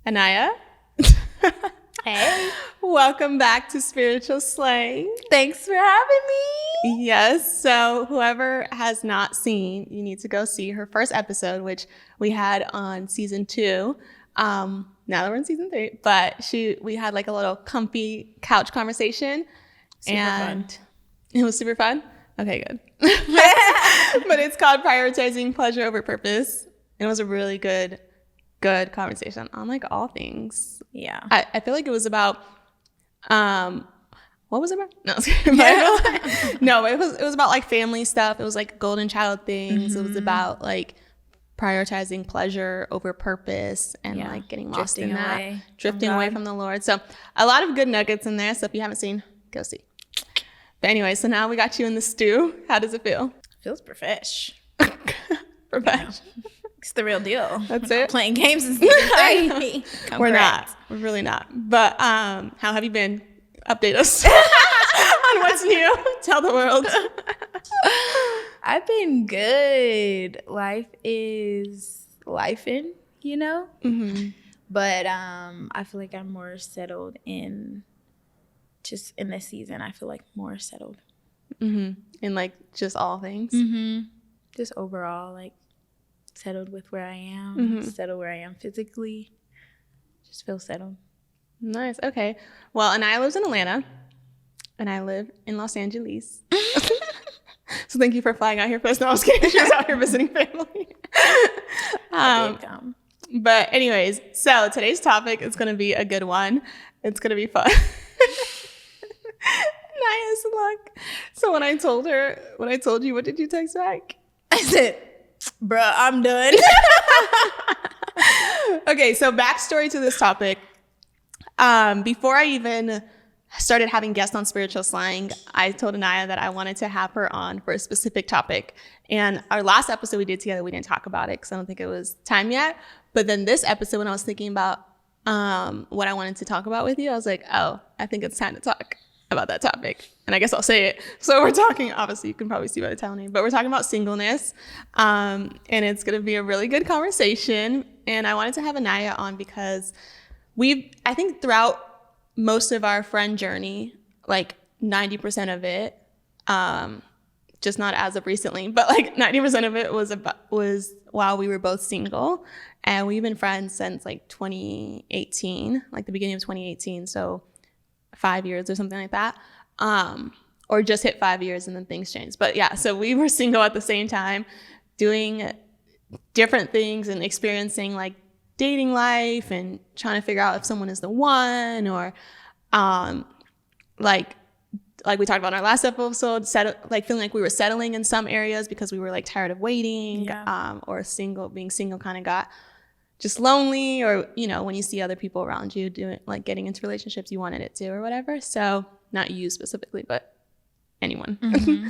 Aniya. Hey. Welcome back to Spiritual Slang. Thanks for having me. Yes, so whoever has not seen, you need to go see her first episode, which we had on season 2. Now that we're in season 3, but we had like a little comfy couch conversation. Super fun. It was super fun? Okay, good. But it's called Prioritizing Pleasure Over Purpose. It was a really good conversation on like all things. Yeah. I feel like it was about what was it about? No, it was about like family stuff. It was like golden child things. Mm-hmm. It was about like prioritizing pleasure over purpose and like getting lost in that, drifting away from the Lord. So a lot of good nuggets in there. So if you haven't seen, go see. But anyway, so now we got you in the stew. How does it feel? Feels profesh. Profesh. It's the real deal. That's We're it. not playing games in season 3. We're not. We're really not. But how have you been? Update us on what's new. Tell the world. I've been good. Life is lifing, you know? Mm-hmm. But I feel like I'm more settled in this season. I feel like more settled. Mm-hmm. In like just all things. Mm-hmm. Just overall, like settled with where I am, mm-hmm. settled where I am physically. Just feel settled. Nice. Okay. Well, Aniya lives in Atlanta, and I live in Los Angeles. So thank you for flying out here for us. No, I was kidding. She was out here visiting family. I did come. But anyways, so today's topic is going to be a good one. It's going to be fun. Nice luck. So when I told you, what did you text back? I said, bruh, I'm done. Okay, so backstory to this topic. Before I even started having guests on Spiritual Slang, I told Aniya that I wanted to have her on for a specific topic. And our last episode we did together, we didn't talk about it because I don't think it was time yet. But then this episode, when I was thinking about what I wanted to talk about with you, I was like, oh, I think it's time to talk about that topic. And I guess I'll say it. So we're talking, obviously you can probably see by the title name, but we're talking about singleness. And it's going to be a really good conversation. And I wanted to have Aniya on because I think throughout most of our friend journey, like 90% of it, just not as of recently, but like 90% of it was while we were both single. And we've been friends since like 2018, like the beginning of 2018. So 5 years or something like that. Or just hit 5 years and then things changed. But yeah, so we were single at the same time, doing different things and experiencing like dating life and trying to figure out if someone is the one, or like we talked about in our last episode, feeling like we were settling in some areas because we were like tired of waiting, or being single kind of got just lonely, or when you see other people around you doing like getting into relationships you wanted it to or whatever. So not you specifically, but anyone. Mm-hmm.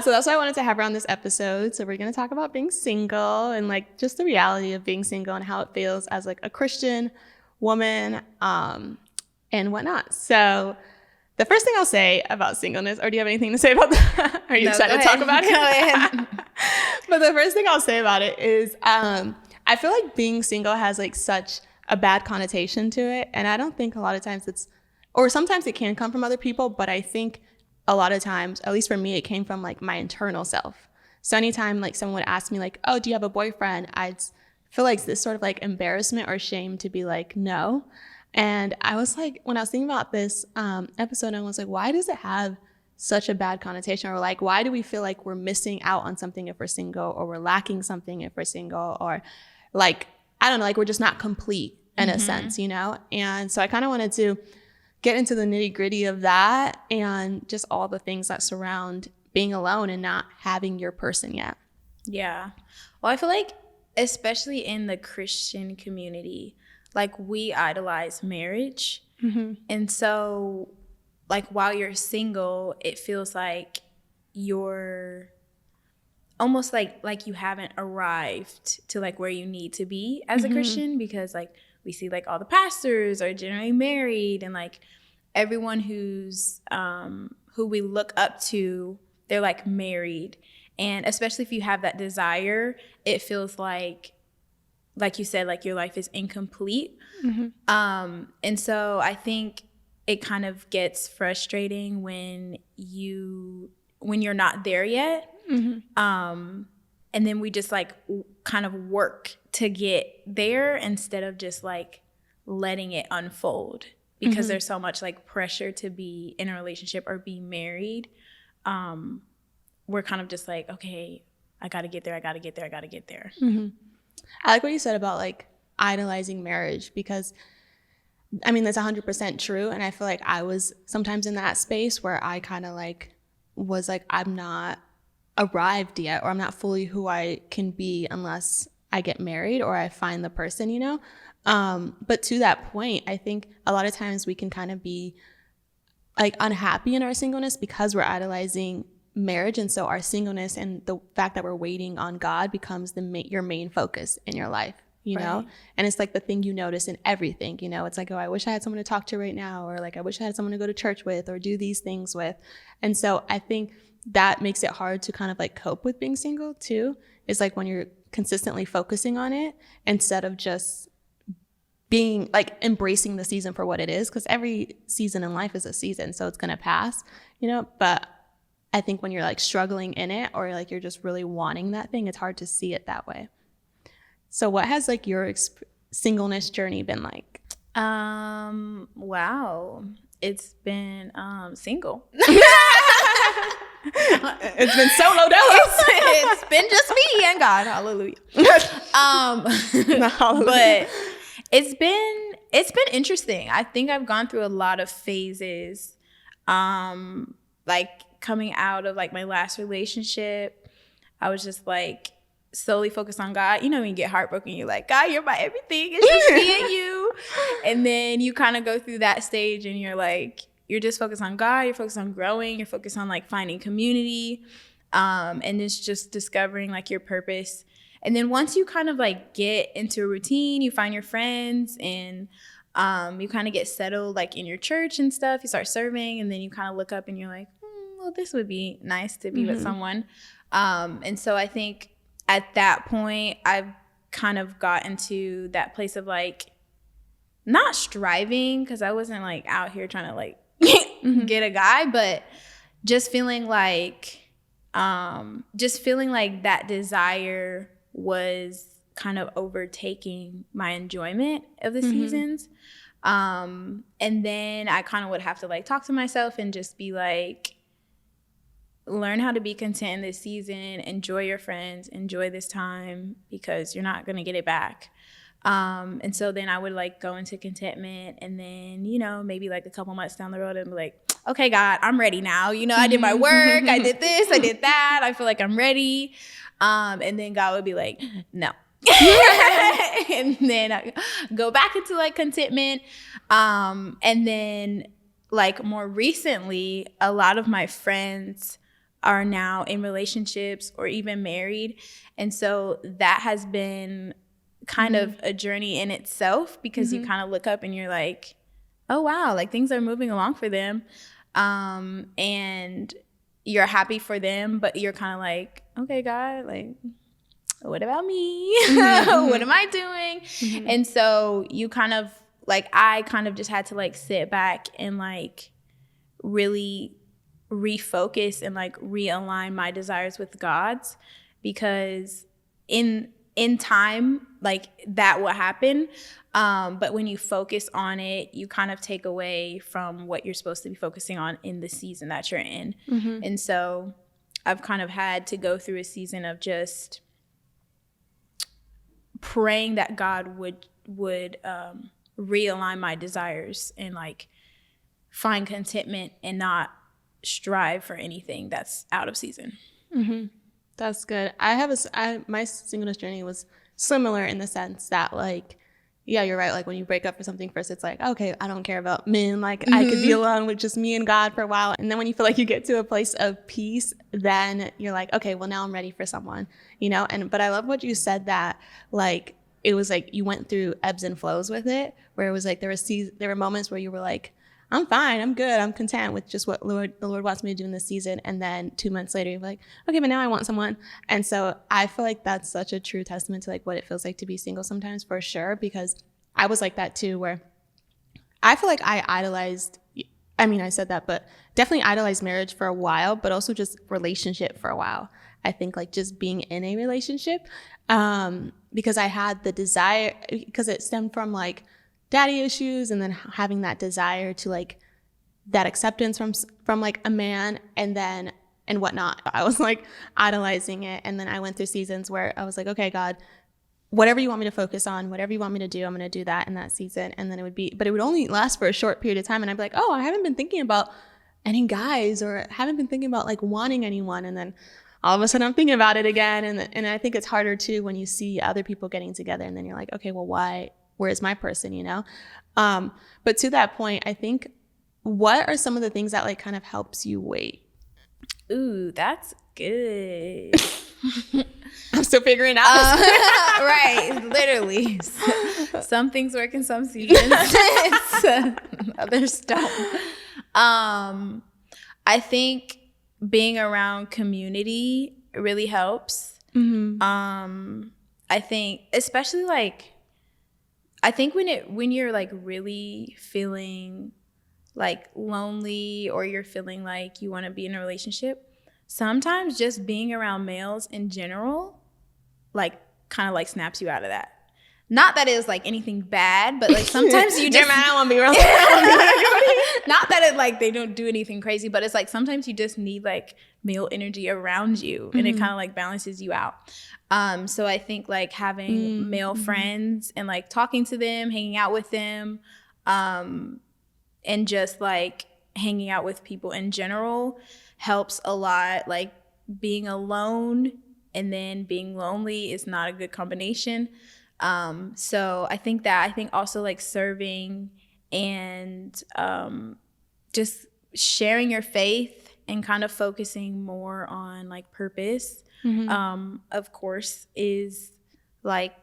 So that's why I wanted to have her on this episode. So we're going to talk about being single and like just the reality of being single and how it feels as like a Christian woman, and whatnot. So the first thing I'll say about singleness, or do you have anything to say about that? Are you excited to talk about it? Go ahead. But the first thing I'll say about it is I feel like being single has like such a bad connotation to it. And I don't think a lot of times or sometimes it can come from other people, but I think a lot of times, at least for me, it came from like my internal self. So anytime like someone would ask me like, oh, do you have a boyfriend? I'd feel like this sort of like embarrassment or shame to be like, no. And I was like, when I was thinking about this episode, I was like, why does it have such a bad connotation? Or like, why do we feel like we're missing out on something if we're single, or we're lacking something if we're single, or like, I don't know, like we're just not complete in a sense, And so I kind of wanted to get into the nitty gritty of that and just all the things that surround being alone and not having your person yet. Yeah. Well, I feel like especially in the Christian community, like we idolize marriage. Mm-hmm. And so like while you're single, it feels like you're almost like you haven't arrived to like where you need to be as a Christian, because like we see like all the pastors are generally married, and like everyone who's who we look up to, they're like married. And especially if you have that desire, it feels like like you said, like your life is incomplete. And so I think it kind of gets frustrating when you're not there yet. And then we just like kind of work to get there instead of just like letting it unfold, because there's so much like pressure to be in a relationship or be married. We're kind of just like, okay, I gotta get there. I gotta get there. I like what you said about like idolizing marriage, because I mean, that's 100% true. And I feel like I was sometimes in that space where I kind of like was like, I'm not arrived yet, or I'm not fully who I can be unless I get married or I find the person, you know? But to that point, I think a lot of times we can kind of be like unhappy in our singleness because we're idolizing marriage. And so our singleness and the fact that we're waiting on God becomes your main focus in your life, you know? And it's like the thing you notice in everything, you know? It's like, oh, I wish I had someone to talk to right now, or like, I wish I had someone to go to church with or do these things with. And so I think that makes it hard to kind of like cope with being single too. It's like when you're consistently focusing on it instead of just being like embracing the season for what it is, because every season in life is a season, so it's going to pass, you know? But I think when you're like struggling in it, or like you're just really wanting that thing, it's hard to see it that way. So what has like your singleness journey been like? Wow. It's been single. It's been solo dolo. It's been just me and God. Hallelujah. But it's been interesting. I think I've gone through a lot of phases. Like coming out of like my last relationship, I was just like solely focused on God. You know, when you get heartbroken, you're like, God, you're my everything. It's just me and you. And then you kind of go through that stage and you're like, you're just focused on God. You're focused on growing. You're focused on like finding community. And it's just discovering like your purpose. And then once you kind of like get into a routine, you find your friends, and you kind of get settled like in your church and stuff. You start serving, and then you kind of look up and you're like, well, this would be nice to be with someone. And so I think at that point, I've kind of got into that place of like not striving, because I wasn't like out here trying to like get a guy, but just feeling like that desire was kind of overtaking my enjoyment of the seasons. And then I kind of would have to like talk to myself and just be like, learn how to be content in this season, enjoy your friends, enjoy this time, because you're not going to get it back. And so then I would like go into contentment, and then, you know, maybe like a couple months down the road and be like, okay, God, I'm ready now. You know, I did my work. I did this, I did that. I feel like I'm ready. And then God would be like, no. And then I go back into like contentment. And then like more recently, a lot of my friends are now in relationships or even married. And so that has been kind of a journey in itself, because you kind of look up and you're like, oh, wow, like things are moving along for them. And you're happy for them, but you're kind of like, okay, God, like, what about me? What am I doing? And so you kind of like, I kind of just had to like sit back and like really refocus and like realign my desires with God's, because in time, like that will happen. But when you focus on it, you kind of take away from what you're supposed to be focusing on in the season that you're in. And so I've kind of had to go through a season of just praying that God would realign my desires and like find contentment and not strive for anything that's out of season. That's good. My singleness journey was similar in the sense that like, yeah, you're right. Like when you break up for something first, it's like, okay, I don't care about men. Like I could be alone with just me and God for a while. And then when you feel like you get to a place of peace, then you're like, okay, well now I'm ready for someone, you know? But I love what you said, that like, it was like you went through ebbs and flows with it, where it was like there were moments where you were like, I'm fine. I'm good. I'm content with just what the Lord wants me to do in this season. And then 2 months later, you're like, okay, but now I want someone. And so I feel like that's such a true testament to like what it feels like to be single sometimes, for sure, because I was like that too, where I feel like I said that, but definitely idolized marriage for a while, but also just relationship for a while. I think like just being in a relationship, because I had the desire, because it stemmed from like daddy issues, and then having that desire to like that acceptance from like a man, and whatnot. I was like idolizing it. And then I went through seasons where I was like, okay, God, whatever you want me to focus on, whatever you want me to do, I'm going to do that in that season. And then but it would only last for a short period of time. And I'd be like, oh, I haven't been thinking about any guys, or haven't been thinking about like wanting anyone. And then all of a sudden I'm thinking about it again. And I think it's harder too when you see other people getting together, and then you're like, okay, well, where's my person, you know? But to that point, I think, what are some of the things that like kind of helps you wait? Ooh, that's good. I'm still figuring out. Right, literally. Some things work in some seasons, others don't. I think being around community really helps. Mm-hmm. I think, especially like, I think when you're like really feeling like lonely, or you're feeling like you want to be in a relationship, sometimes just being around males in general, like kind of like snaps you out of that. Not that it was like anything bad, but like sometimes you just, I don't want to be around. not that it like they don't do anything crazy, but it's like sometimes you just need like male energy around you, and it kind of like balances you out. So I think like having male friends and like talking to them, hanging out with them, and just like hanging out with people in general helps a lot. Like being alone and then being lonely is not a good combination. So I think also like serving and just sharing your faith and kind of focusing more on like purpose, of course, is like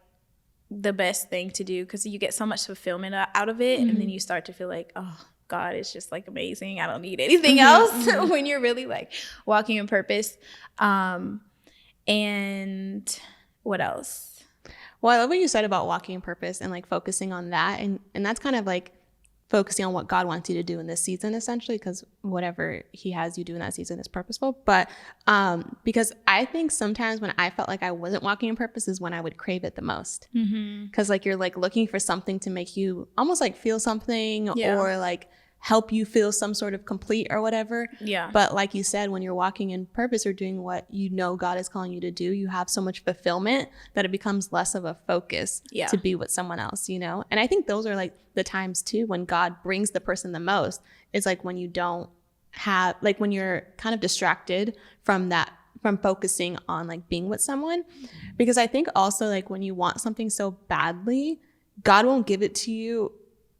the best thing to do, because you get so much fulfillment out of it, and then you start to feel like, oh God, it's just like amazing. I don't need anything else when you're really like walking in purpose. And what else? Well, I love what you said about walking in purpose and like focusing on that. And that's kind of like focusing on what God wants you to do in this season, essentially, because whatever he has you do in that season is purposeful. But because I think sometimes when I felt like I wasn't walking in purpose is when I would crave it the most. Because like you're like looking for something to make you almost like feel something, or like help you feel some sort of complete or whatever. Yeah. But like you said, when you're walking in purpose or doing what you know God is calling you to do, you have so much fulfillment that it becomes less of a focus to be with someone else, you know? And I think those are like the times too when God brings the person the most. It's like when you don't have, like when you're kind of distracted from focusing on like being with someone. Because I think also like when you want something so badly, God won't give it to you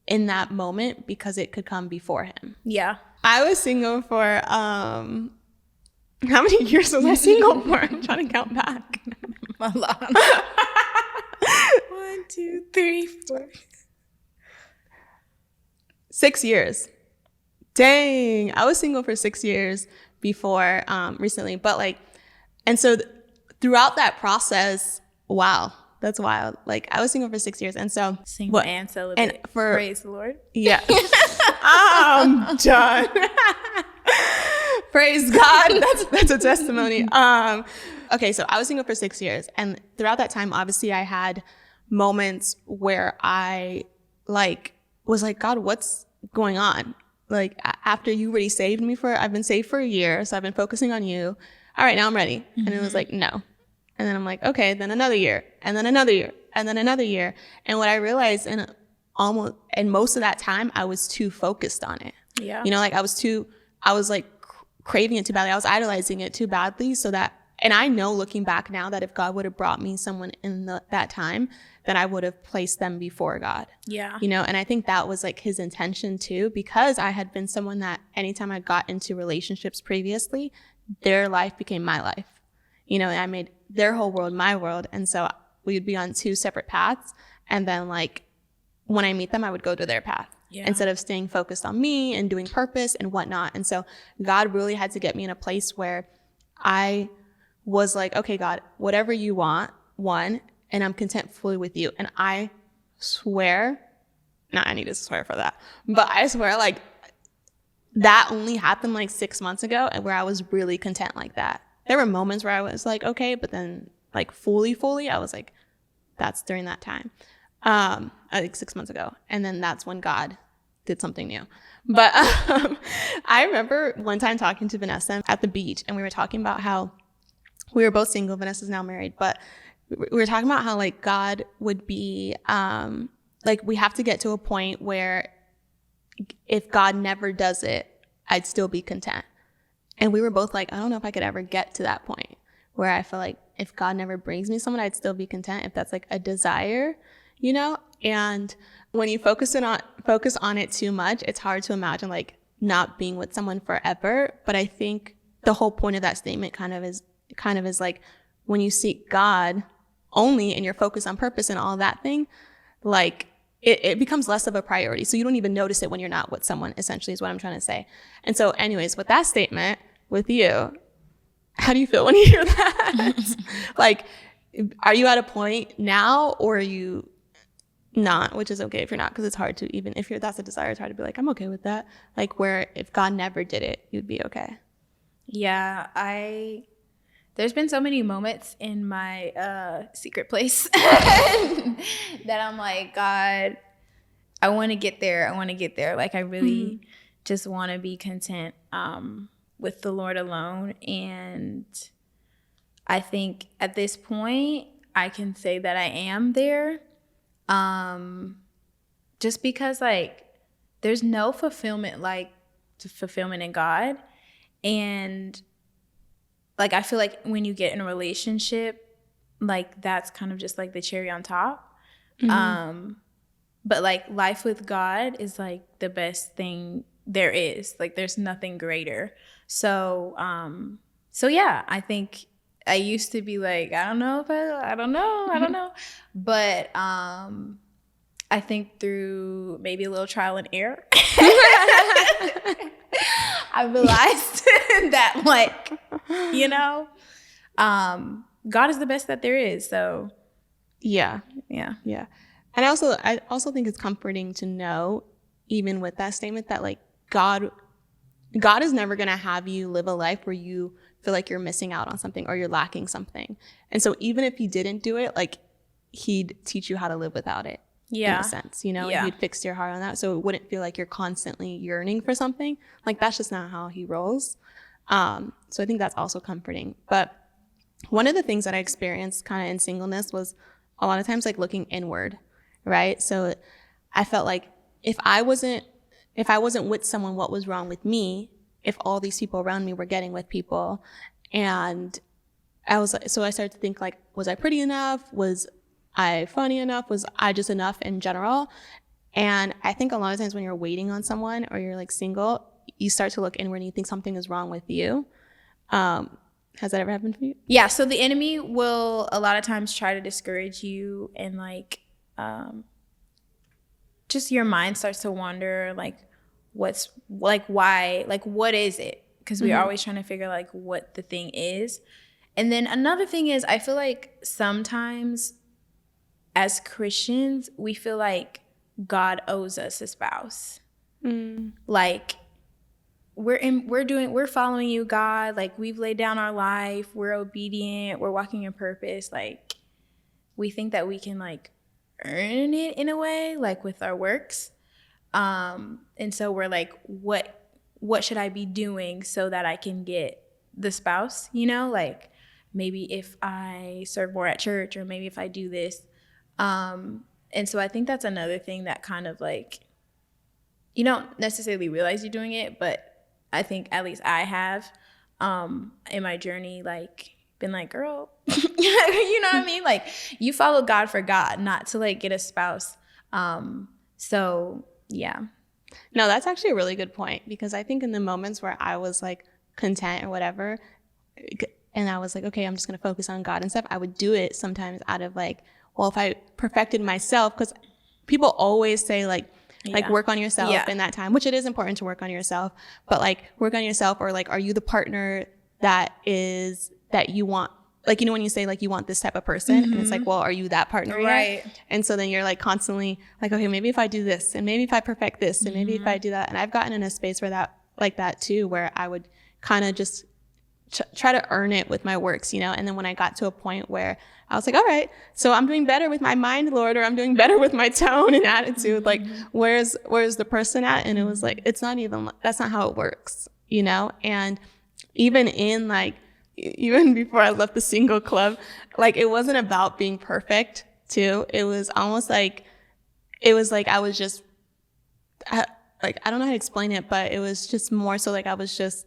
in that moment because it could come before him. Yeah. I was single for, how many years was I single for? I'm trying to count back. A lot. 1, 2, 3, 4. 6 years. Dang. I was single for 6 years before recently. But like, and so throughout that process, wow. That's wild. Like I was single for 6 years, and so single and celibate. And praise the Lord. Yeah, I'm done. Praise God. That's a testimony. Okay, so I was single for 6 years, and throughout that time, obviously, I had moments where I like was like, God, what's going on? Like after you already saved me I've been saved for a year, so I've been focusing on you. All right, now I'm ready. And it was like, no. And then I'm like, okay, then another year, and then another year, and then another year. And what I realized in most of that time, I was too focused on it. Yeah. You know, like I was like craving it too badly. I was idolizing it too badly and I know looking back now that if God would have brought me someone in that time, then I would have placed them before God. Yeah. You know, and I think that was like his intention too, because I had been someone that anytime I got into relationships previously, their life became my life. You know, and I made their whole world my world. And so we would be on two separate paths. And then like when I meet them, I would go to their path. instead of staying focused on me and doing purpose and whatnot. And so God really had to get me in a place where I was like, okay, God, whatever you want, one, and I'm content fully with you. And I swear, I need to swear for that, but I swear like that only happened like 6 months ago, and where I was really content like that. There were moments where I was like, okay, but then like fully, I was like, that's during that time, like 6 months ago. And then that's when God did something new. But I remember one time talking to Vanessa at the beach, and we were talking about how we were both single. Vanessa's now married, but we were talking about how like God would be, like we have to get to a point where if God never does it, I'd still be content. And we were both like, I don't know if I could ever get to that point where I feel like if God never brings me someone, I'd still be content, if that's like a desire, you know? And when you focus on it too much, it's hard to imagine like not being with someone forever. But I think the whole point of that statement kind of is like when you seek God only and you're focused on purpose and all that thing, like it becomes less of a priority. So you don't even notice it when you're not with someone, essentially, is what I'm trying to say. And so anyways, with that statement, with you, how do you feel when you hear that? Like, are you at a point now, or are you not? Which is okay if you're not, because it's hard to, even if that's a desire, it's hard to be like, I'm okay with that. Like, where if God never did it, you'd be okay. Yeah, there's been so many moments in my secret place that I'm like, God, I want to get there. Like, I really just want to be content with the Lord alone. And I think at this point, I can say that I am there. Just because, like, there's no fulfillment like fulfillment in God. And like, I feel like when you get in a relationship, like, that's kind of just like the cherry on top. But like, life with God is like the best thing there is. Like, there's nothing greater. So yeah, I think I used to be like, I don't know. But I think through maybe a little trial and error, I realized that, like, you know, God is the best that there is. So yeah. And I also think it's comforting to know, even with that statement, that like God is never going to have you live a life where you feel like you're missing out on something or you're lacking something. And so even if he didn't do it, like, he'd teach you how to live without it. In a sense, you know, and he'd fix your heart on that, so it wouldn't feel like you're constantly yearning for something. Like, that's just not how he rolls. So I think that's also comforting. But one of the things that I experienced kind of in singleness was a lot of times like looking inward, right? So I felt like if I wasn't with someone, what was wrong with me? If all these people around me were getting with people, and I started to think, like, was I pretty enough? Was I funny enough? Was I just enough in general? And I think a lot of times when you're waiting on someone or you're like single, you start to look inward and you think something is wrong with you. Has that ever happened to you? Yeah. So the enemy will a lot of times try to discourage you, and like, just your mind starts to wander, like, what's like, why, like, what is it? Because we're always trying to figure like what the thing is. And then another thing is, I feel like sometimes as Christians, we feel like God owes us a spouse. Like, we're following you, God. Like, we've laid down our life. We're obedient. We're walking in purpose. Like, we think that we can like earn it in a way, like with our works. And so we're like, what should I be doing so that I can get the spouse? You know, like, maybe if I serve more at church, or maybe if I do this. And so I think that's another thing that kind of like, you don't necessarily realize you're doing it, but I think at least I have, in my journey, like, been like, girl, you know what I mean? Like, you follow God for God, not to like get a spouse. So yeah. No, that's actually a really good point, because I think in the moments where I was like content or whatever, and I was like, okay, I'm just going to focus on God and stuff, I would do it sometimes out of like, well, if I perfected myself, because people always say like, like work on yourself in that time, which it is important to work on yourself, but like work on yourself, or like, are you the partner that you want? Like, you know, when you say like you want this type of person, and it's like, well, are you that partner yet? And so then you're like constantly like, okay, maybe if I do this, and maybe if I perfect this, and maybe if I do that. And I've gotten in a space where that too, where I would kind of just try to earn it with my works, you know? And then when I got to a point where I was like, all right, so I'm doing better with my mind, Lord, or I'm doing better with my tone and attitude. Like, where's the person at? And it was like, that's not how it works, you know? And even before I left the single club, like, it wasn't about being perfect too. It was almost like, I was just, I don't know how to explain it, but it was just more so like I was just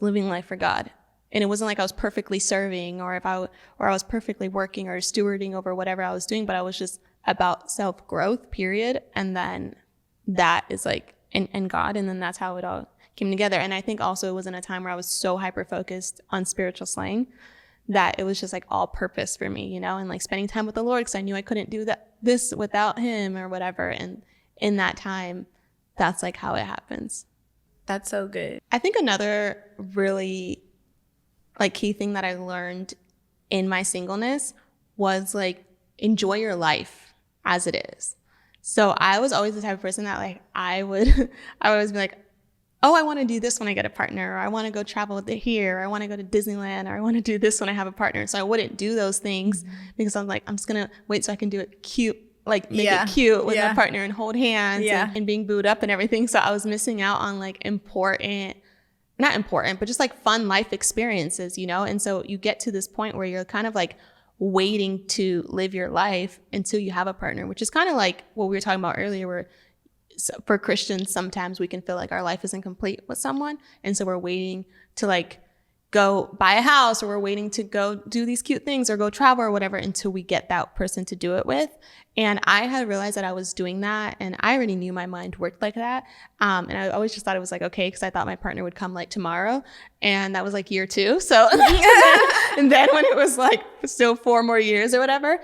living life for God. And it wasn't like I was perfectly serving, or I was perfectly working or stewarding over whatever I was doing, but I was just about self-growth, period. And then that is like, and God, and then that's how it all came together. And I think also it was in a time where I was so hyper-focused on spiritual slaying that it was just like all purpose for me, you know, and like spending time with the Lord, because I knew I couldn't do this without him or whatever. And in that time, that's like how it happens. That's so good. I think another really like key thing that I learned in my singleness was like, enjoy your life as it is. So I was always the type of person that like I would always be like, oh, I want to do this when I get a partner, or I want to go travel here, or I want to go to Disneyland, or I want to do this when I have a partner. So I wouldn't do those things because I'm like, I'm just going to wait so I can do it cute, like make it cute with my partner and hold hands and being booed up and everything. So I was missing out on like not important, but just like fun life experiences, you know? And so you get to this point where you're kind of like waiting to live your life until you have a partner, which is kind of like what we were talking about earlier, where for Christians, sometimes we can feel like our life isn't complete with someone. And so we're waiting to like go buy a house, or we're waiting to go do these cute things or go travel or whatever until we get that person to do it with. And I had realized that I was doing that, and I already knew my mind worked like that. And I always just thought it was like, okay, because I thought my partner would come like tomorrow, and that was like year 2. So, and then when it was like still 4 more years or whatever,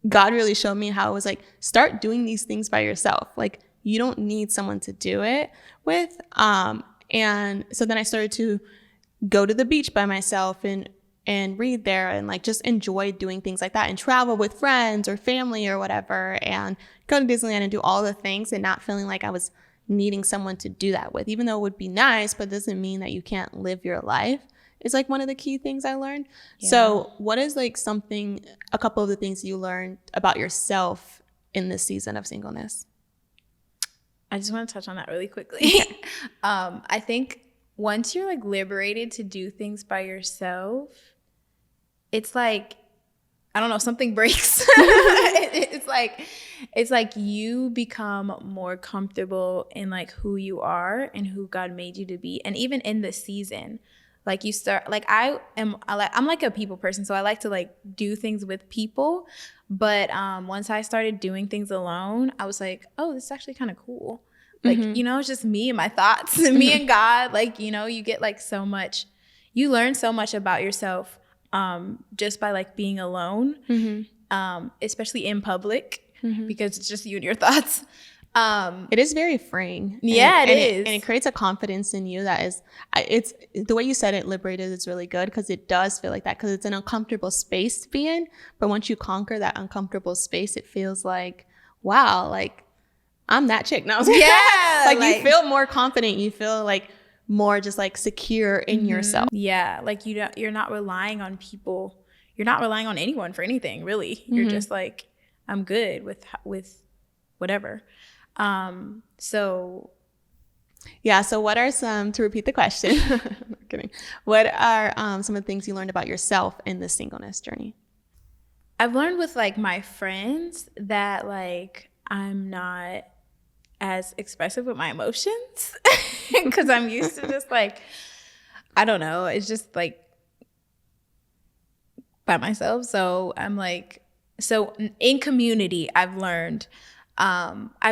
God really showed me how it was like, start doing these things by yourself. Like, you don't need someone to do it with. And so then I started to go to the beach by myself and read there, and like just enjoy doing things like that, and travel with friends or family or whatever, and go to Disneyland and do all the things, and not feeling like I was needing someone to do that with, even though it would be nice, but it doesn't mean that you can't live your life. It's like one of the key things I learned. Yeah. So what is like a couple of the things you learned about yourself in this season of singleness? I just want to touch on that really quickly. I think once you're like liberated to do things by yourself, it's like, I don't know, something breaks. It's like you become more comfortable in like who you are and who God made you to be. And even in this season, like you start, like I'm like a people person. So I like to like do things with people. But once I started doing things alone, I was like, oh, this is actually kind of cool. Like, you know, it's just me and my thoughts and me and God. Like, you know, you get like you learn so much about yourself just by like being alone, especially in public, because it's just you and your thoughts. It is very freeing. Yeah, it is. And it creates a confidence in you that is, it's the way you said it, liberated, is really good, because it does feel like that, because it's an uncomfortable space to be in. But once you conquer that uncomfortable space, it feels like, wow, like I'm that chick now. Yeah. like you feel more confident. You feel like more just like secure in yourself. Yeah. Like you're not relying on people. You're not relying on anyone for anything, really. You're just like, I'm good with whatever. So what are to repeat the question, I'm kidding. What are some of the things you learned about yourself in the singleness journey? I've learned with like my friends that like I'm not as expressive with my emotions because I'm used to just like, I don't know, it's just like by myself. So I'm like, so in community, I've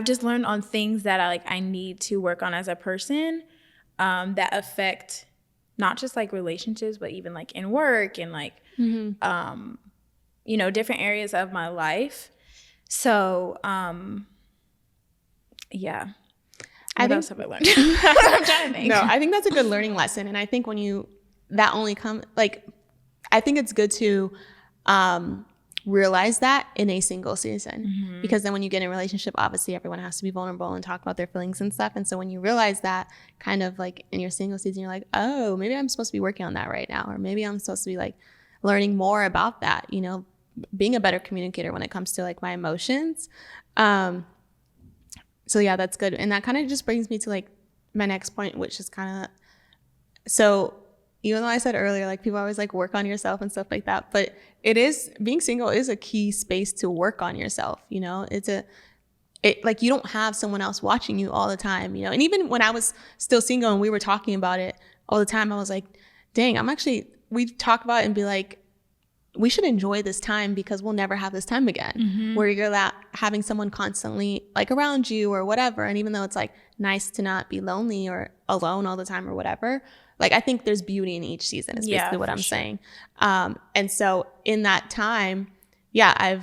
just learned on things that I need to work on as a person that affect not just like relationships, but even like in work and like, you know, different areas of my life. So, yeah. What else have I learned? I'm trying to think. No, I think that's a good learning lesson. And I think when you, that only come, like, I think it's good to realize that in a single season, because then when you get in a relationship, obviously everyone has to be vulnerable and talk about their feelings and stuff. And so when you realize that kind of like in your single season, you're like, oh, maybe I'm supposed to be working on that right now. Or maybe I'm supposed to be like learning more about that, you know, being a better communicator when it comes to like my emotions. So yeah, that's good. And that kind of just brings me to like my next point, which is kind of, so even though I said earlier, like people always like work on yourself and stuff like that, but it is, being single is a key space to work on yourself. You know, like you don't have someone else watching you all the time, you know? And even when I was still single and we were talking about it all the time, I was like, dang, we'd talk about it and be like, we should enjoy this time because we'll never have this time again, where you're having someone constantly like around you or whatever. And even though it's like nice to not be lonely or alone all the time or whatever, like I think there's beauty in each season is basically what I'm saying. And so in that time, I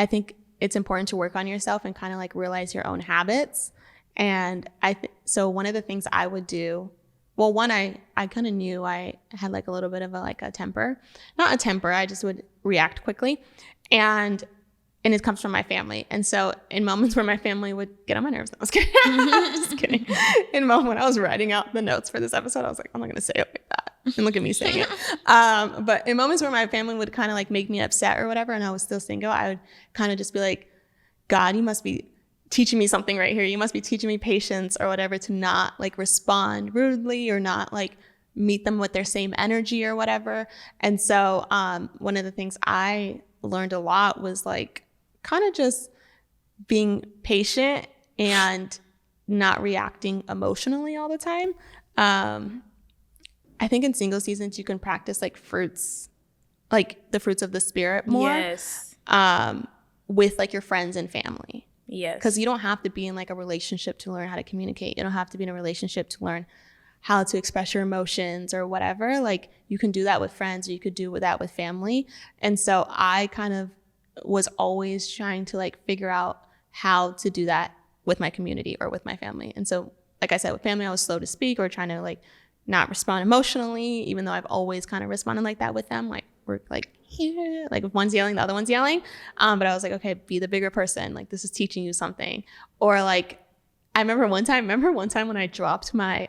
think it's important to work on yourself and kind of like realize your own habits. And so one of the things I would do, well, one, I kind of knew I had like a little bit of a temper. Not a temper, I just would react quickly. And it comes from my family. And so in moments where my family would get on my nerves, I was kidding. Just kidding. In a moment when I was writing out the notes for this episode, I was like, I'm not going to say it like that. And look at me saying it. But in moments where my family would kind of like make me upset or whatever, and I was still single, I would kind of just be like, God, you must be teaching me something right here. You must be teaching me patience or whatever, to not like respond rudely or not like meet them with their same energy or whatever. And so one of the things I learned a lot was like kind of just being patient and not reacting emotionally all the time. I think in single seasons you can practice like the fruits of the spirit more. Yes. With like your friends and family. Yes. Because you don't have to be in like a relationship to learn how to communicate. You don't have to be in a relationship to learn how to express your emotions or whatever. Like you can do that with friends, or you could do that with family. And so I kind of was always trying to like figure out how to do that with my community or with my family. And so, like I said, with family, I was slow to speak or trying to like not respond emotionally, even though I've always kind of responded like that with them. Like we're like, yeah, like if one's yelling, the other one's yelling. But I was like, okay, be the bigger person. Like this is teaching you something. Or like, I remember one time when I dropped my,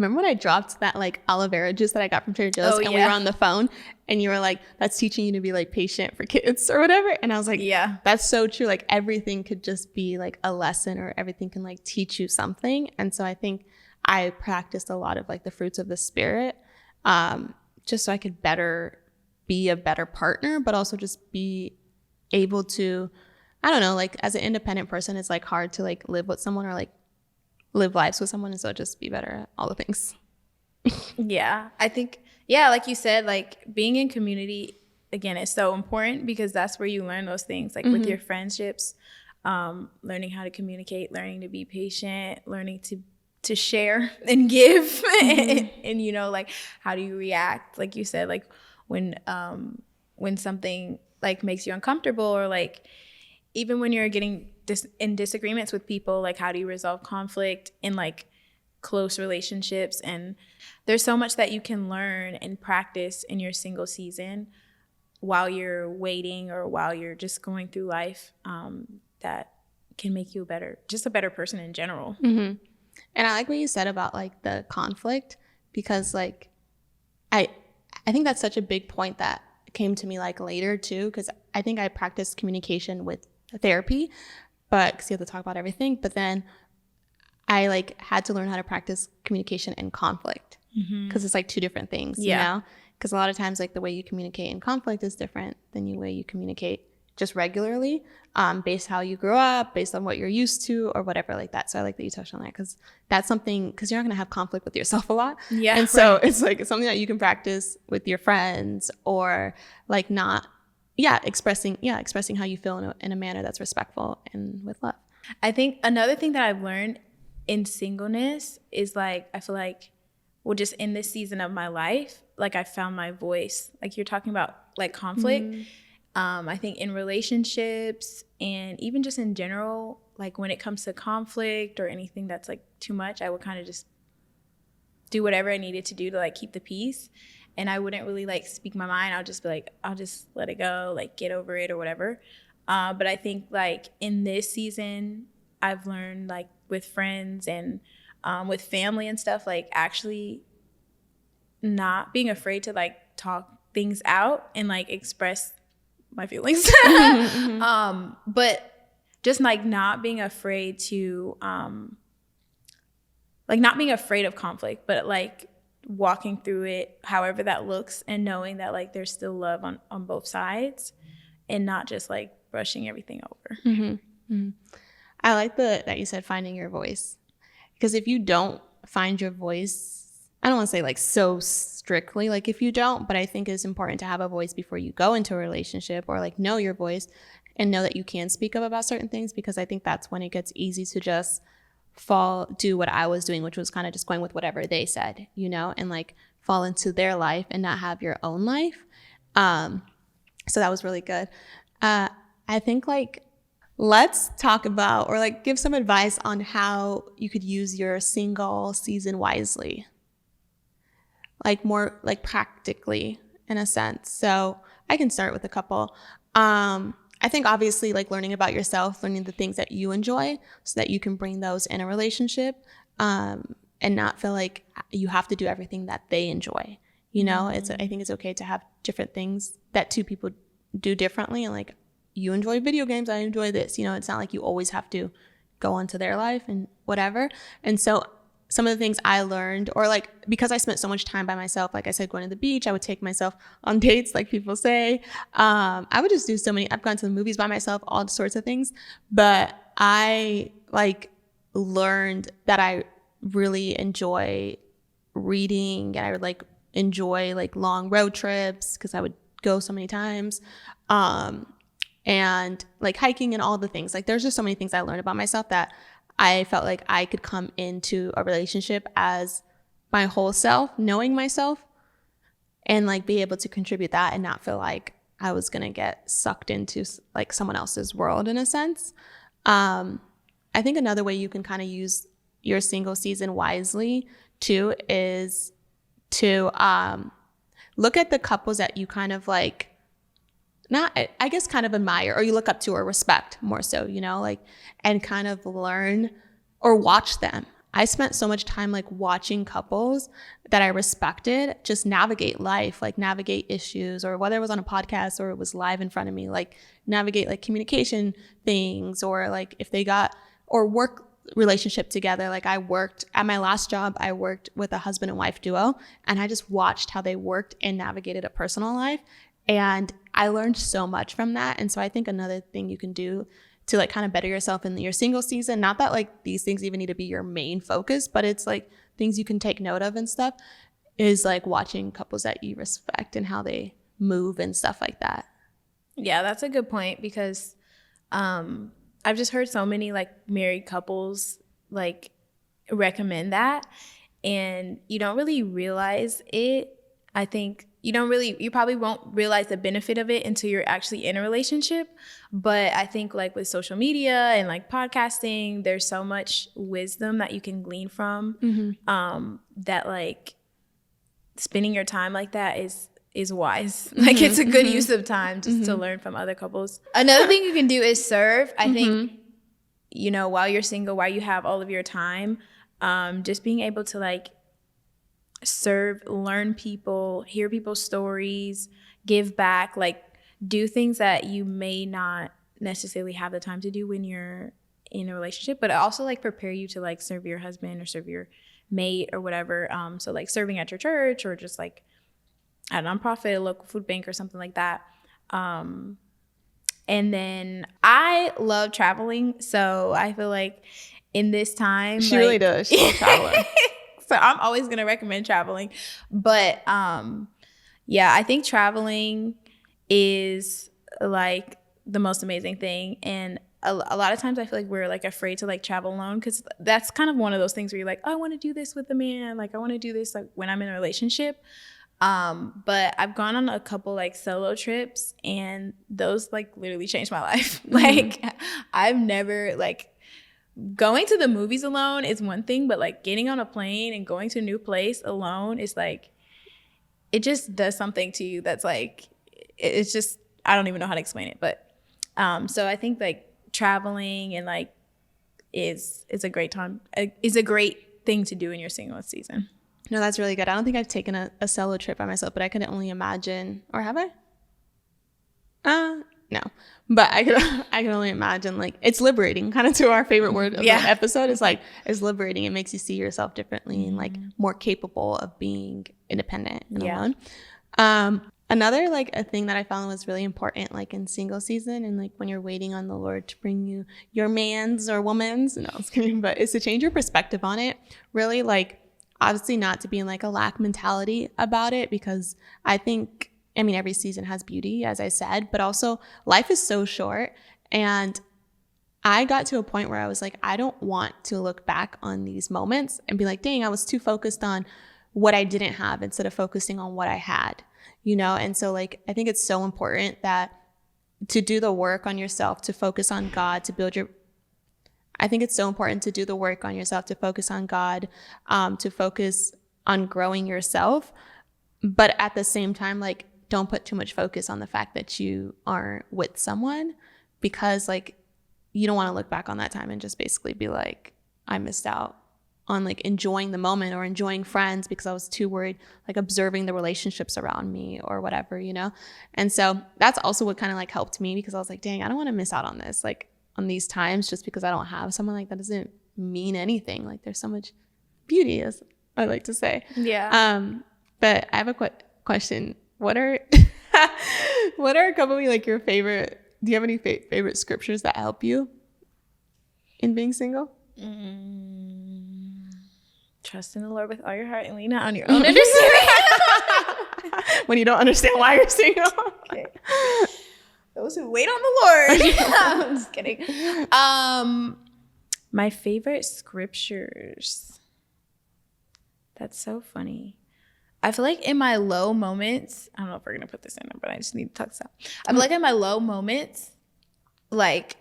that like aloe vera juice that I got from Trader Joe's, we were on the phone and you were like, that's teaching you to be like patient for kids or whatever. And I was like, yeah, that's so true. Like everything could just be like a lesson, or everything can like teach you something. And so I think I practiced a lot of like the fruits of the spirit, just so I could be a better partner, but also just be able to, I don't know, like as an independent person, it's like hard to like live with someone or like live lives with someone. And so just be better at all the things. Yeah, I think, like you said, like being in community, again, is so important because that's where you learn those things, like with your friendships, learning how to communicate, learning to be patient, learning to share and give, and you know, like how do you react, like you said, like when something like makes you uncomfortable, or like even when you're getting in disagreements with people, like how do you resolve conflict in like close relationships. And there's so much that you can learn and practice in your single season while you're waiting or while you're just going through life, that can make you a better person in general. And I like what you said about like the conflict, because like I think that's such a big point that came to me like later too, because I think I practiced communication with therapy, but because you have to talk about everything. But then I like had to learn how to practice communication and conflict, because it's like two different things, you know? Because a lot of times like the way you communicate in conflict is different than the way you communicate just regularly, based how you grew up, based on what you're used to or whatever like that. So I like that you touched on that, because that's something, because you're not going to have conflict with yourself a lot. Yeah. And so it's like it's something that you can practice with your friends, or like not, expressing how you feel in a manner that's respectful and with love. I think another thing that I've learned in singleness is like, I feel like, well, just in this season of my life, like I found my voice. Like you're talking about like conflict. I think in relationships and even just in general, like when it comes to conflict or anything that's like too much, I would kind of just do whatever I needed to do to like keep the peace. And I wouldn't really like speak my mind. I'll just be like, I'll just let it go, like get over it or whatever. But I think like in this season, I've learned like with friends and with family and stuff, like actually not being afraid to like talk things out and like express my feelings. But just like not being afraid to like not being afraid of conflict, but like walking through it however that looks and knowing that like there's still love on both sides and not just like brushing everything over. I like that you said finding your voice, because if you don't find your voice, I don't want to say like so strictly like if you don't, but I think it's important to have a voice before you go into a relationship, or like know your voice and know that you can speak up about certain things, because I think that's when it gets easy to just do what I was doing, which was kind of just going with whatever they said, you know, and like fall into their life and not have your own life. So that was really good. I think like let's talk about, or like give some advice on how you could use your single season wisely, like more like practically in a sense. So I can start with a couple. I think obviously like learning about yourself, learning the things that you enjoy so that you can bring those in a relationship, and not feel like you have to do everything that they enjoy. You know, I think it's okay to have different things that two people do differently, and like you enjoy video games, I enjoy this. You know, it's not like you always have to go into their life and whatever. And so some of the things I learned, or like because I spent so much time by myself, like I said, going to the beach, I would take myself on dates, like people say. I would just do I've gone to the movies by myself, all sorts of things. But I like learned that I really enjoy reading, and I would like enjoy like long road trips because I would go so many times. And like hiking and all the things. Like there's just so many things I learned about myself that I felt like I could come into a relationship as my whole self, knowing myself, and like be able to contribute that and not feel like I was going to get sucked into like someone else's world in a sense. I think another way you can kind of use your single season wisely too is to look at the couples that you kind of like, I guess kind of admire, or you look up to or respect more so, you know, like, and kind of learn or watch them. I spent so much time like watching couples that I respected just navigate life, like navigate issues, or whether it was on a podcast or it was live in front of me, like navigate like communication things, or like if they got or work relationship together. Like I worked at my last job, I worked with a husband and wife duo, and I just watched how they worked and navigated a personal life. And I learned so much from that. And so I think another thing you can do to like kind of better yourself in your single season, not that like these things even need to be your main focus, but it's like things you can take note of and stuff, is like watching couples that you respect and how they move and stuff like that. Yeah, that's a good point, because I've just heard so many like married couples like recommend that, and you don't really realize it. I think you probably won't realize the benefit of it until you're actually in a relationship. But I think like with social media and like podcasting, there's so much wisdom that you can glean from, that like spending your time like that is wise. Like it's a good use of time just to learn from other couples. Another thing you can do is serve. I think, you know, while you're single, while you have all of your time, just being able to like serve, learn people, hear people's stories, give back, like do things that you may not necessarily have the time to do when you're in a relationship, but also like prepare you to like serve your husband or serve your mate or whatever. So like serving at your church, or just like at a nonprofit, a local food bank or something like that. And then I love traveling, so I feel like in this time, she really does. She's a traveler. So I'm always going to recommend traveling. But yeah, I think traveling is like the most amazing thing. And a lot of times I feel like we're like afraid to like travel alone, because that's kind of one of those things where you're like, oh, I want to do this with a man. Like I want to do this like when I'm in a relationship. But I've gone on a couple like solo trips, and those like literally changed my life. Like I've never like going to the movies alone is one thing, but like getting on a plane and going to a new place alone is like, it just does something to you that's like, it's just, I don't even know how to explain it. But so I think like traveling and like is a great time, is a great thing to do in your single season. No, that's really good. I don't think I've taken a solo trip by myself, but I can only imagine, or have I? No, but I can only imagine, like, it's liberating, kind of to our favorite word of the episode is like, it's liberating. It makes you see yourself differently and like more capable of being independent and alone. Another like a thing that I found was really important, like in single season and like when you're waiting on the Lord to bring you your man's or woman's, no, I was kidding, but it's to change your perspective on it. Really, like, obviously not to be in like a lack mentality about it, because I think, I mean, every season has beauty, as I said, but also life is so short. And I got to a point where I was like, I don't want to look back on these moments and be like, dang, I was too focused on what I didn't have instead of focusing on what I had, you know? And so like, I think it's so important that to do the work on yourself, to focus on God, to build your, I think it's so important to do the work on yourself, to focus on God, to focus on growing yourself. But at the same time, like, don't put too much focus on the fact that you aren't with someone, because like, you don't want to look back on that time and just basically be like, I missed out on like enjoying the moment or enjoying friends because I was too worried, like observing the relationships around me or whatever, you know? And so that's also what kind of like helped me, because I was like, dang, I don't want to miss out on this. Like, on these times, just because I don't have someone, like that doesn't mean anything. Like there's so much beauty, as I like to say. Yeah. But I have a question. What are what are a couple of like your favorite? Do you have any favorite scriptures that help you in being single? Trust in the Lord with all your heart and lean not on your own understanding. When you don't understand why you're single. Okay. Those who wait on the Lord. I'm just kidding. My favorite scriptures. That's so funny. I feel like in my low moments, I don't know if we're going to put this in there, but I just need to talk this out. I feel like in my low moments, like,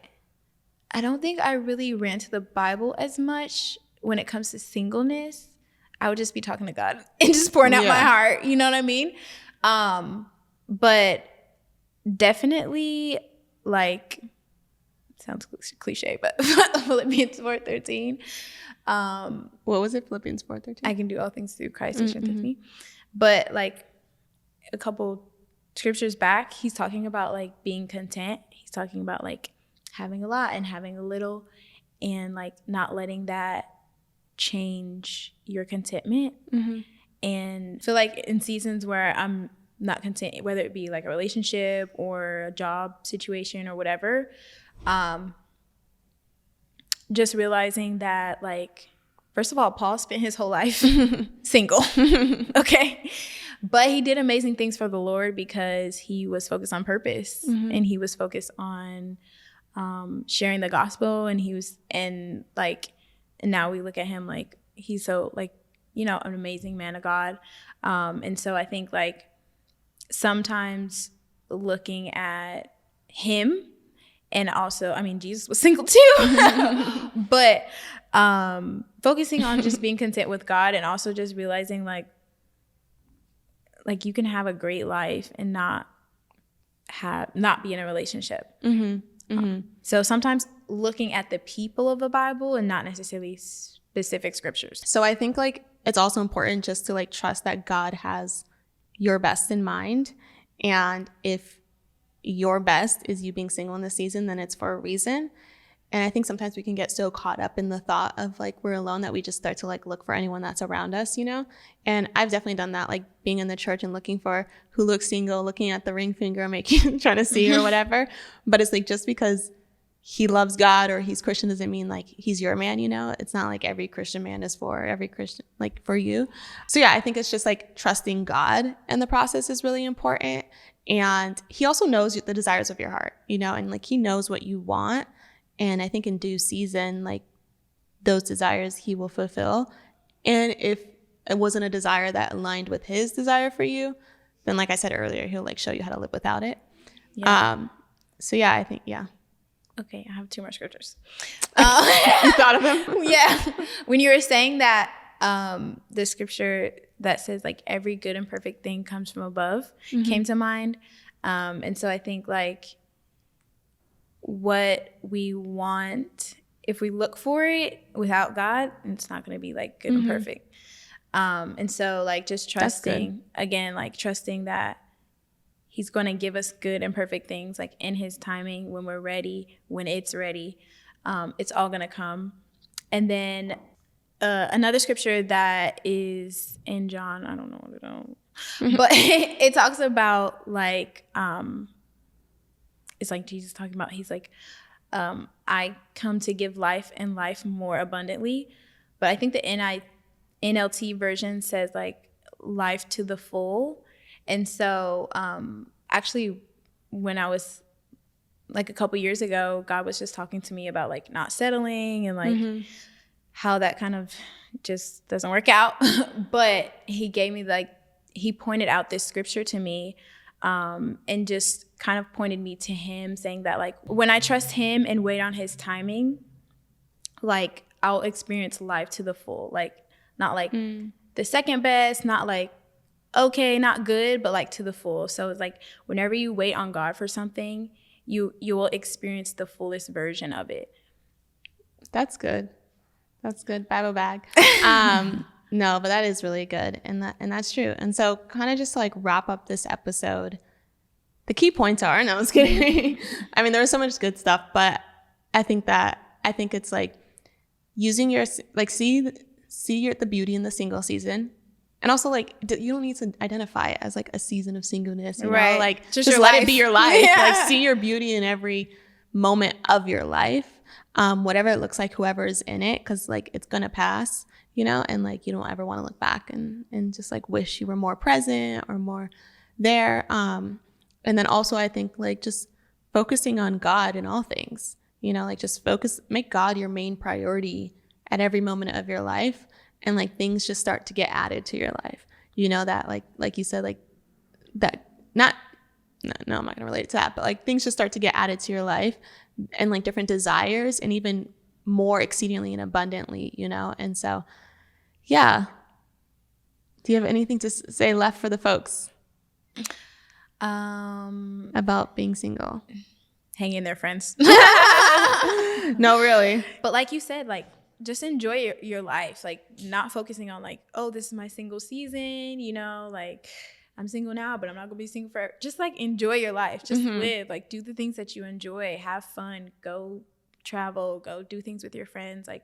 I don't think I really ran to the Bible as much when it comes to singleness. I would just be talking to God and just pouring out my heart. You know what I mean? But definitely, like, sounds cliche, but Philippians 4:13. What was it? Philippians 4:13. I can do all things through Christ who strengthens me. But like a couple scriptures back, he's talking about like being content. He's talking about like having a lot and having a little, and like not letting that change your contentment. And I feel like in seasons where I'm not content, whether it be like a relationship or a job situation or whatever, just realizing that, like, first of all, Paul spent his whole life single, okay? But he did amazing things for the Lord because he was focused on purpose, and he was focused on sharing the gospel, and and now we look at him like he's so, like, you know, an amazing man of God. And so I think, like, sometimes looking at him, and also, I mean, Jesus was single too, but focusing on just being content with God, and also just realizing like you can have a great life and not be in a relationship. So sometimes looking at the people of the Bible and not necessarily specific scriptures. So I think like it's also important just to like trust that God has your best in mind, and if your best is you being single in this season, then it's for a reason. And I think sometimes we can get so caught up in the thought of like we're alone that we just start to like look for anyone that's around us, you know? And I've definitely done that, like being in the church and looking for who looks single, looking at the ring finger, trying to see or whatever. But it's like just because he loves God or he's Christian doesn't mean like he's your man, you know? It's not like every Christian man is for every Christian, like for you. So yeah, I think it's just like trusting God in the process is really important. And he also knows the desires of your heart, you know, and like he knows what you want. And I think in due season, like those desires he will fulfill. And if it wasn't a desire that aligned with his desire for you, then like I said earlier, he'll like show you how to live without it. Yeah. So yeah, I think, yeah. Okay, I have 2 more scriptures. You thought of them? Yeah. When you were saying that, the scripture that says like every good and perfect thing comes from above came to mind. And so I think like what we want, if we look for it without God, it's not going to be like good and perfect. And so like just trusting, again, like trusting that he's going to give us good and perfect things like in his timing, when we're ready, when it's ready, it's all going to come. And then another scripture that is in John, I don't know what it is, but it talks about like, it's like Jesus talking about, he's like, I come to give life and life more abundantly. But I think the NLT version says like life to the full. And so actually when I was like a couple years ago, God was just talking to me about like not settling and like how that kind of just doesn't work out. But he gave me like, he pointed out this scripture to me and just kind of pointed me to him, saying that like when I trust him and wait on his timing, like I'll experience life to the full, like not like the second best, not like okay, not good, but like to the full. So it's like whenever you wait on God for something, you will experience the fullest version of it. That's good. That's good. Bible bag. No, but that is really good. And that's true. And so kind of just like wrap up this episode. The key points are, no, I was kidding. I mean, there was so much good stuff, but I think it's like using your, like, see the beauty in the single season. And also, like, you don't need to identify it as like a season of singleness, you know? Like, just let it be your life. Yeah. Like, see your beauty in every moment of your life, whatever it looks like, whoever is in it, because like it's gonna pass, you know. And like you don't ever want to look back and just like wish you were more present or more there. And then also I think like just focusing on God in all things, you know, like just make God your main priority at every moment of your life. And like things just start to get added to your life, you know, that like you said, like that no, I'm not going to relate it to that, but like things just start to get added to your life and like different desires and even more exceedingly and abundantly, you know? And so, yeah. Do you have anything to say left for the folks about being single? Hang in there, friends. No, really. But like you said, like, just enjoy your life, like not focusing on like, oh, this is my single season, you know, like I'm single now, but I'm not gonna be single forever. Just like enjoy your life, just live, like do the things that you enjoy, have fun, go travel, go do things with your friends, like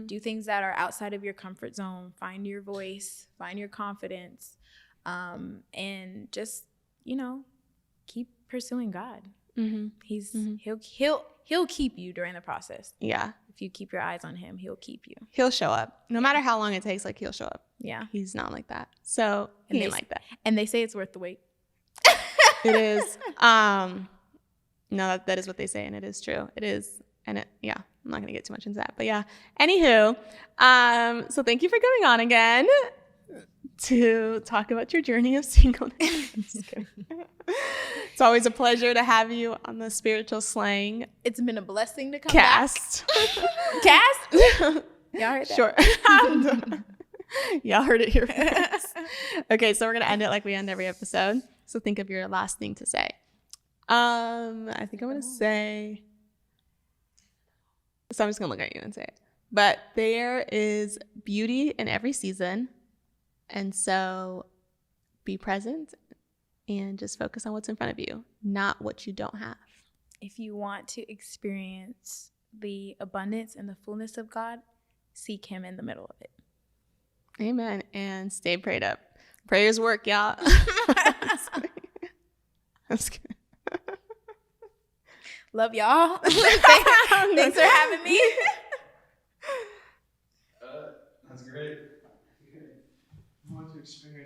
do things that are outside of your comfort zone, find your voice, find your confidence, and just, you know, keep pursuing God. He'll keep you during the process. Yeah. If you keep your eyes on him, he'll keep you. He'll show up. No matter how long it takes, like he'll show up. Yeah. He's not like that. So he ain't like that. And they say it's worth the wait. It is. No, that is what they say, and it is true. It is. And yeah, I'm not going to get too much into that. But yeah. Anywho, so thank you for coming on again to talk about your journey of singleness. Just kidding. It's always a pleasure to have you on the Spiritual Slang. It's been a blessing to come Cast. back. Cast? Y'all heard that? Sure. Y'all heard it here first. Okay, so we're going to end it like we end every episode. So think of your last thing to say. I think I'm going to say... So I'm just going to look at you and say it. But there is beauty in every season. And so be present and just focus on what's in front of you, not what you don't have. If you want to experience the abundance and the fullness of God, seek him in the middle of it. Amen. And stay prayed up. Prayers work, y'all. That's good. Love y'all. Thanks for having me. That's great. I want to experience